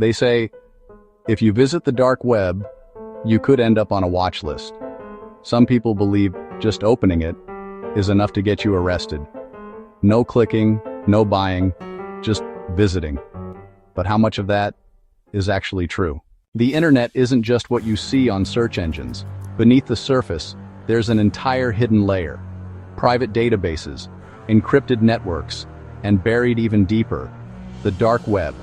They say, if you visit the dark web, you could end up on a watch list. Some people believe just opening it is enough to get you arrested. No clicking, no buying, just visiting. But how much of that is actually true? The internet isn't just what you see on search engines. Beneath the surface, there's an entire hidden layer. Private databases, encrypted networks, and buried even deeper, the dark web,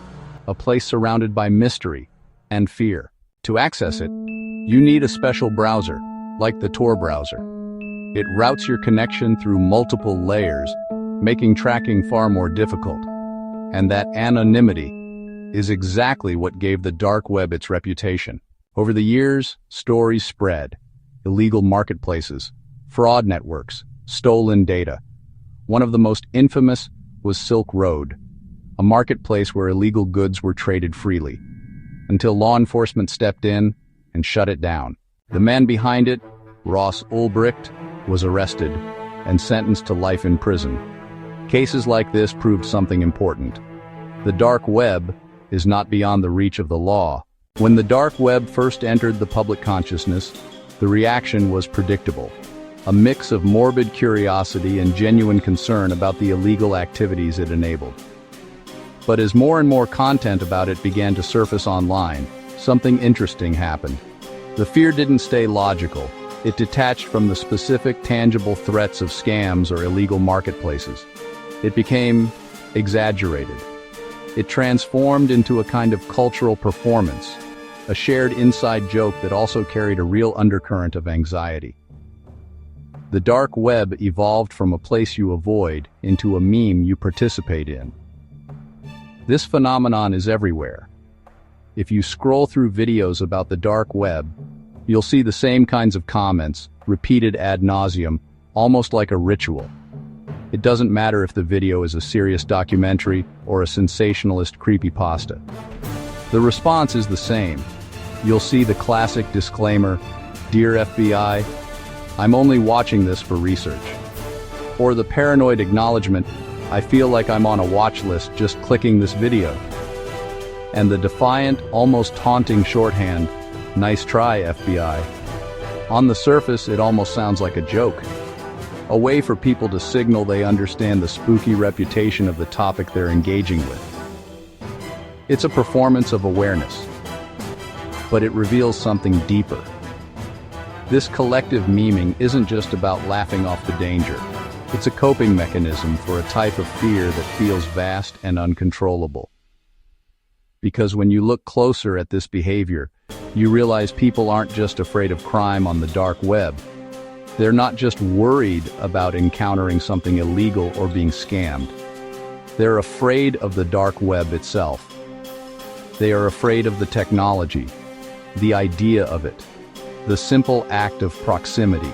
a place surrounded by mystery and fear. To access it, you need a special browser, like the Tor browser. It routes your connection through multiple layers, making tracking far more difficult. And that anonymity is exactly what gave the dark web its reputation. Over the years, stories spread. Illegal marketplaces, fraud networks, stolen data. One of the most infamous was Silk Road, a marketplace where illegal goods were traded freely, until law enforcement stepped in and shut it down. The man behind it, Ross Ulbricht, was arrested and sentenced to life in prison. Cases like this proved something important. The dark web is not beyond the reach of the law. When the dark web first entered the public consciousness, the reaction was predictable. A mix of morbid curiosity and genuine concern about the illegal activities it enabled. But as more and more content about it began to surface online, something interesting happened. The fear didn't stay logical. It detached from the specific, tangible threats of scams or illegal marketplaces. It became exaggerated. It transformed into a kind of cultural performance, a shared inside joke that also carried a real undercurrent of anxiety. The dark web evolved from a place you avoid into a meme you participate in. This phenomenon is everywhere. If you scroll through videos about the dark web, you'll see the same kinds of comments, repeated ad nauseum, almost like a ritual. It doesn't matter if the video is a serious documentary or a sensationalist creepypasta. The response is the same. You'll see the classic disclaimer, "Dear FBI, I'm only watching this for research." Or the paranoid acknowledgement, "I feel like I'm on a watch list just clicking this video." And the defiant, almost taunting shorthand, "Nice try, FBI." On the surface, it almost sounds like a joke. A way for people to signal they understand the spooky reputation of the topic they're engaging with. It's a performance of awareness, but it reveals something deeper. This collective memeing isn't just about laughing off the danger. It's a coping mechanism for a type of fear that feels vast and uncontrollable. Because when you look closer at this behavior, you realize people aren't just afraid of crime on the dark web. They're not just worried about encountering something illegal or being scammed. They're afraid of the dark web itself. They are afraid of the technology, the idea of it, the simple act of proximity.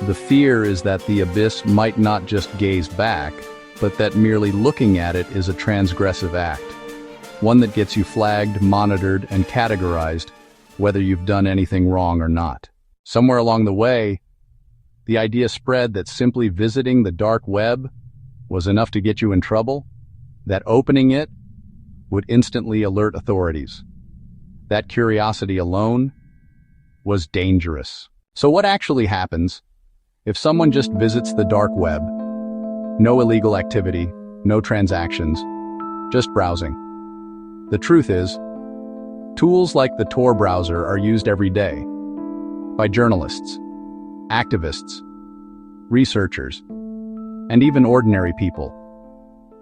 The fear is that the abyss might not just gaze back, but that merely looking at it is a transgressive act. One that gets you flagged, monitored, and categorized, whether you've done anything wrong or not. Somewhere along the way, the idea spread that simply visiting the dark web was enough to get you in trouble, that opening it would instantly alert authorities. That curiosity alone was dangerous. So what actually happens if someone just visits the dark web? No illegal activity, no transactions, just browsing. The truth is, tools like the Tor browser are used every day by journalists, activists, researchers, and even ordinary people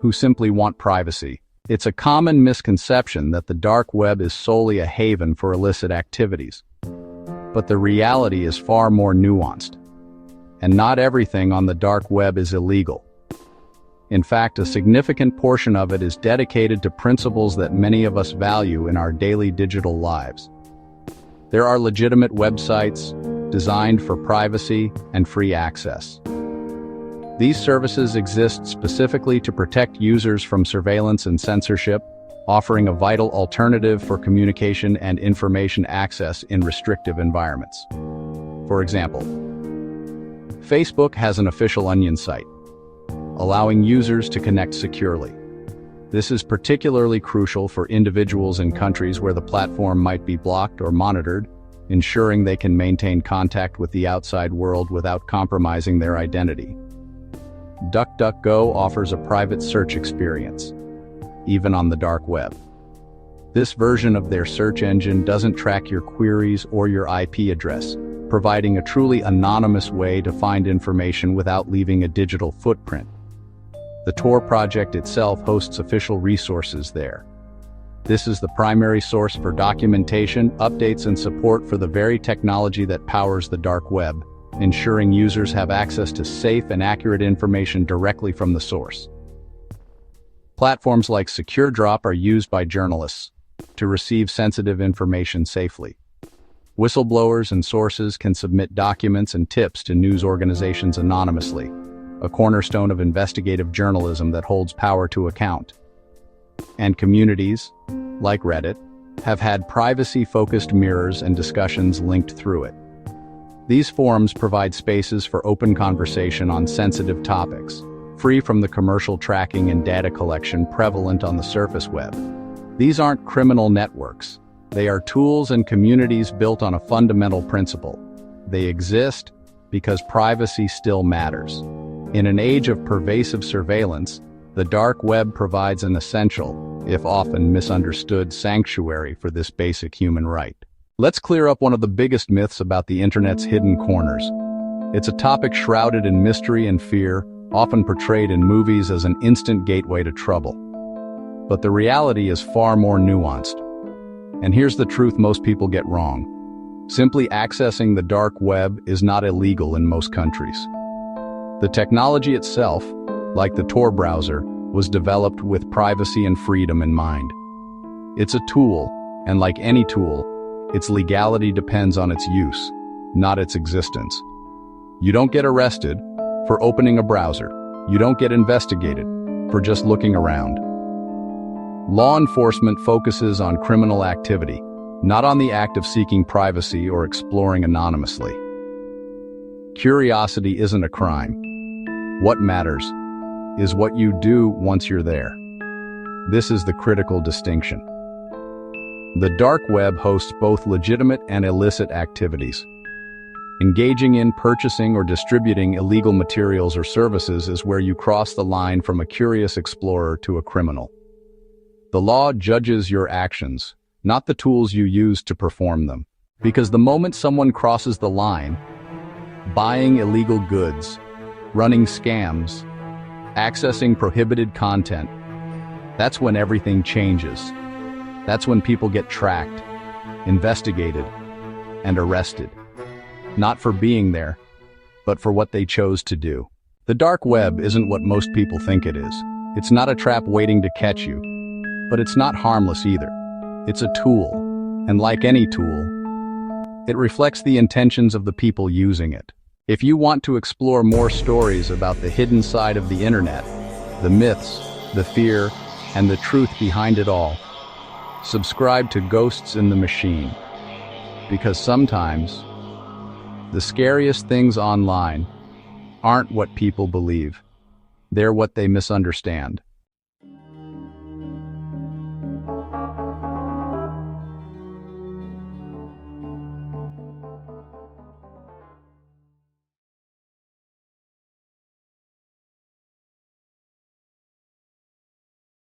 who simply want privacy. It's a common misconception that the dark web is solely a haven for illicit activities. But the reality is far more nuanced. And not everything on the dark web is illegal. In fact, a significant portion of it is dedicated to principles that many of us value in our daily digital lives. There are legitimate websites designed for privacy and free access. These services exist specifically to protect users from surveillance and censorship, offering a vital alternative for communication and information access in restrictive environments. For example, Facebook has an official Onion site, allowing users to connect securely. This is particularly crucial for individuals in countries where the platform might be blocked or monitored, ensuring they can maintain contact with the outside world without compromising their identity. DuckDuckGo offers a private search experience, even on the dark web. This version of their search engine doesn't track your queries or your IP address, providing a truly anonymous way to find information without leaving a digital footprint. The Tor Project itself hosts official resources there. This is the primary source for documentation, updates, and support for the very technology that powers the dark web, ensuring users have access to safe and accurate information directly from the source. Platforms like SecureDrop are used by journalists to receive sensitive information safely. Whistleblowers and sources can submit documents and tips to news organizations anonymously, a cornerstone of investigative journalism that holds power to account. And communities, like Reddit, have had privacy-focused mirrors and discussions linked through it. These forums provide spaces for open conversation on sensitive topics, free from the commercial tracking and data collection prevalent on the surface web. These aren't criminal networks. They are tools and communities built on a fundamental principle. They exist because privacy still matters. In an age of pervasive surveillance, the dark web provides an essential, if often misunderstood, sanctuary for this basic human right. Let's clear up one of the biggest myths about the internet's hidden corners. It's a topic shrouded in mystery and fear, often portrayed in movies as an instant gateway to trouble. But the reality is far more nuanced. And here's the truth most people get wrong. Simply accessing the dark web is not illegal in most countries. The technology itself, like the Tor browser, was developed with privacy and freedom in mind. It's a tool, and like any tool, its legality depends on its use, not its existence. You don't get arrested for opening a browser. You don't get investigated for just looking around. Law enforcement focuses on criminal activity, not on the act of seeking privacy or exploring anonymously. Curiosity isn't a crime. What matters is what you do once you're there. This is the critical distinction. The dark web hosts both legitimate and illicit activities. Engaging in purchasing or distributing illegal materials or services is where you cross the line from a curious explorer to a criminal. The law judges your actions, not the tools you use to perform them. Because the moment someone crosses the line, buying illegal goods, running scams, accessing prohibited content, that's when everything changes. That's when people get tracked, investigated, and arrested. Not for being there, but for what they chose to do. The dark web isn't what most people think it is. It's not a trap waiting to catch you, but it's not harmless either. It's a tool, and like any tool, it reflects the intentions of the people using it. If you want to explore more stories about the hidden side of the internet, the myths, the fear, and the truth behind it all, subscribe to Ghosts in the Machine. Because sometimes, the scariest things online aren't what people believe. They're what they misunderstand.